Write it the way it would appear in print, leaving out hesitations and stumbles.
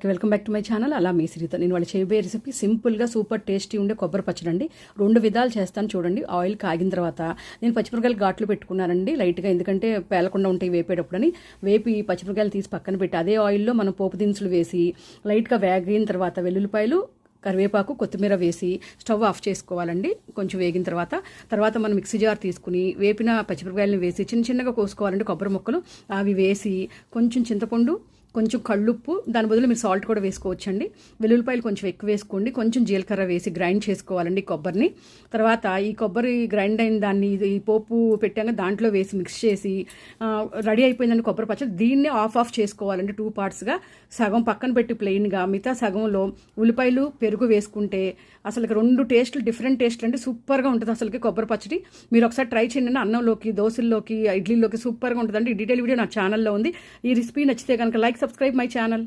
అందరికీ welcome back to my channel. అలా మీ శ్రీత. నేను వాళ్ళు చేయబోయే రెసిపీ సింపుల్గా సూపర్ టేస్టీ ఉండే కొబ్బరి పచ్చడి అండి. 2 విధాలు చేస్తాను చూడండి. ఆయిల్ కాగిన తర్వాత నేను పచ్చిమిరకాయలు ఘాట్లు పెట్టుకున్నానండి లైట్గా, ఎందుకంటే పేలకుండా ఉంటాయి వేపేటప్పుడని. వేపి పచ్చిమిరకాయలు తీసి పక్కన పెట్టి అదే ఆయిల్లో మనం పోపు దినుసులు వేసి లైట్గా వేగిన తర్వాత వెల్లుల్లిపాయలు, కరివేపాకు, కొత్తిమీర వేసి స్టవ్ ఆఫ్ చేసుకోవాలండి. కొంచెం వేగిన తర్వాత మనం మిక్సీ జార్ తీసుకుని వేపిన పచ్చిమిరపకాయలను వేసి చిన్న చిన్నగా కోసుకోవాలండి. కొబ్బరి ముక్కలు అవి వేసి కొంచెం చింతపండు, కొంచెం కళ్ళుప్పు, దాని బదులు మీరు సాల్ట్ కూడా వేసుకోవచ్చండి. వెల్లుల్లిపాయలు కొంచెం ఎక్కువ వేసుకోండి. కొంచెం జీలకర్ర వేసి గ్రైండ్ చేసుకోవాలండి కొబ్బరిని. తర్వాత ఈ కొబ్బరి గ్రైండ్ అయిన దాన్ని ఈ పోపు పెట్టాక దాంట్లో వేసి మిక్స్ చేసి రెడీ అయిపోయిందండి కొబ్బరి పచ్చడి. దీన్నే ఆఫ్ చేసుకోవాలండి 2 పార్ట్స్గా. సగం పక్కన పెట్టి ప్లెయిన్గా, మిగతా సగంలో ఉల్లిపాయలు, పెరుగు వేసుకుంటే అసలు 2 టేస్టులు, డిఫరెంట్ టేస్ట్లు అంటే సూపర్గా ఉంటుంది అసలుకి కొబ్బరి పచ్చడి. మీరు ఒకసారి ట్రై చేయండి. అన్నంలోకి, దోశల్లోకి, ఇడ్లీలోకి సూపర్గా ఉంటుందండి. ఈ డీటెయిల్ వీడియో నా ఛానల్లో ఉంది. ఈ రెసిపీ నచ్చితే కనుక లైక్, subscribe my channel.